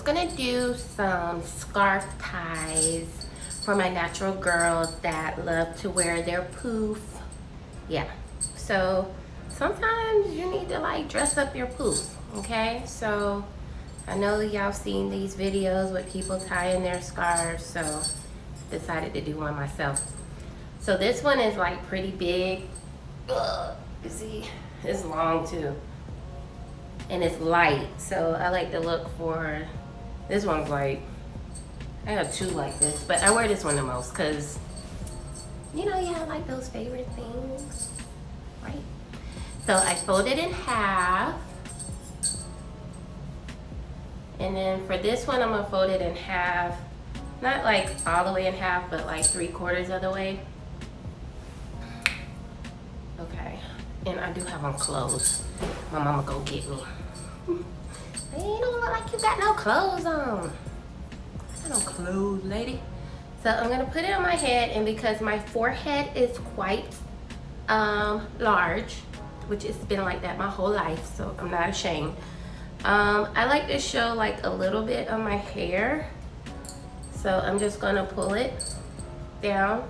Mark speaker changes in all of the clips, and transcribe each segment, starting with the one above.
Speaker 1: gonna do some scarf ties for my natural girls that love to wear their poof. Yeah, so sometimes you need to like dress up your poof, okay? So I know y'all seen these videos with people tying their scarves, so decided to do one myself. So this one is like pretty big. Ugh, you see, it's long too. And it's light, so I like to look for, this one's like, I have two like this, but I wear this one the most because, you know, you have like those favorite things, right? So I fold it in half. And then for this one, I'm gonna fold it in half. Not like all the way in half, but like 3/4 of the way. Okay, and I do have on clothes. My mama go get me. You don't look like you got no clothes on. I got no clothes, lady. So I'm gonna put it on my head, and because my forehead is quite large, which it's been like that my whole life, so I'm not ashamed. I like to show like a little bit of my hair. So I'm just gonna pull it down,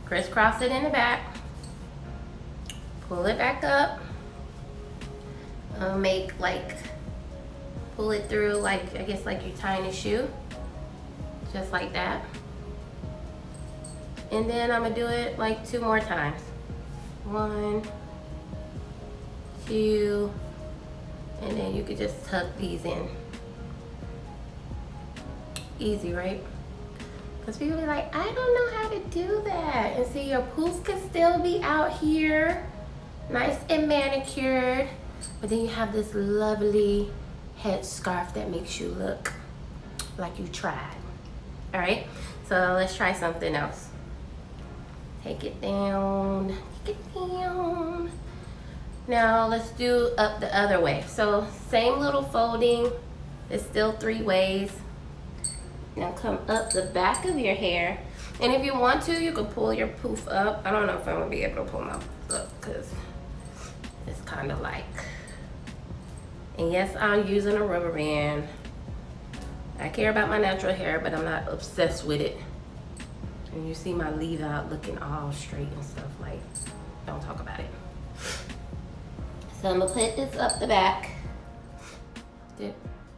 Speaker 1: crisscross it in the back, pull it back up, make like, pull it through like, I guess like you're tying a shoe, just like that. And then I'm gonna do it like 2 more times. 1, 2, and then you could just tuck these in. Easy, right? Because people be like, I don't know how to do that. And see, your poof can still be out here, nice and manicured, but then you have this lovely headscarf that makes you look like you tried. All right, so let's try something else. Take it down, take it down. Now let's do up the other way. So same little folding, it's still 3 ways. Now come up the back of your hair. And if you want to, you can pull your poof up. I don't know if I'm gonna be able to pull my poof up because it's kind of like, and yes, I'm using a rubber band. I care about my natural hair, but I'm not obsessed with it. And you see my leave out looking all straight and stuff, like, don't talk about it. So I'm gonna put this up the back.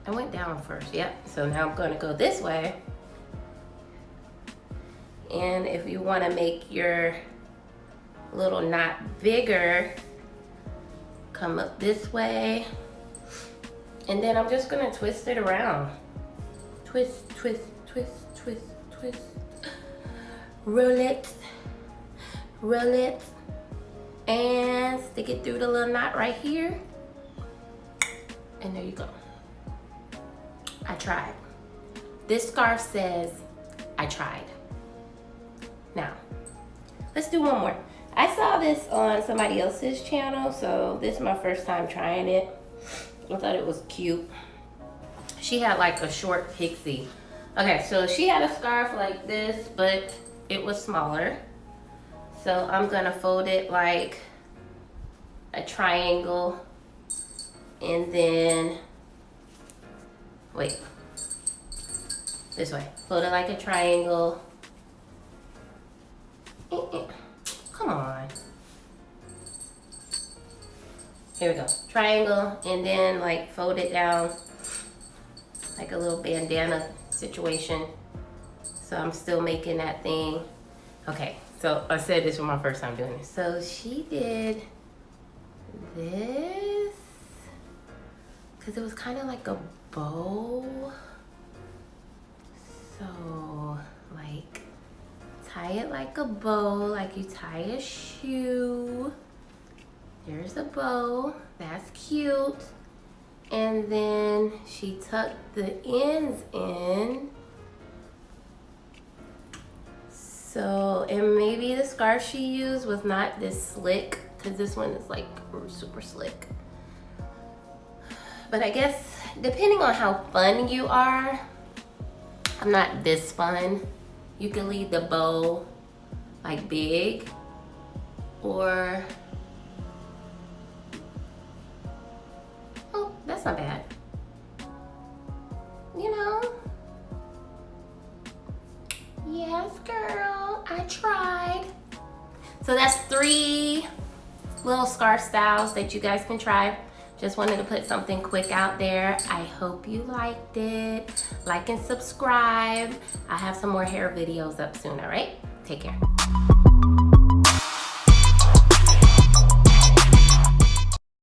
Speaker 1: I went down first, yep. So now I'm gonna go this way. And if you wanna make your little knot bigger, come up this way. And then I'm just gonna twist it around. Twist, twist, twist, twist, twist. Roll it, roll it, and stick it through the little knot right here. And there you go. I tried. This scarf says, I tried. Now, let's do one more. I saw this on somebody else's channel, so this is my first time trying it. I thought it was cute. She had like a short pixie. Okay, so she had a scarf like this, but it was smaller. So I'm gonna fold it like a triangle, and then, wait, this way. Fold it like a triangle. Come on. Here we go. Triangle, and then like fold it down like a little bandana situation. So I'm still making that thing. Okay, so I said this was my first time doing this. So she did this, because it was kind of like a bow. So like tie it like a bow, like you tie a shoe. There's a bow, that's cute. And then she tucked the ends in. So, and maybe the scarf she used was not this slick, because this one is like super slick. But I guess depending on how fun you are, I'm not this fun. You can leave the bow like big, or, oh, that's not bad. You know, So that's 3 little scarf styles that you guys can try. Just wanted to put something quick out there. I hope you liked it. Like and subscribe. I have some more hair videos up soon, all right? Take care.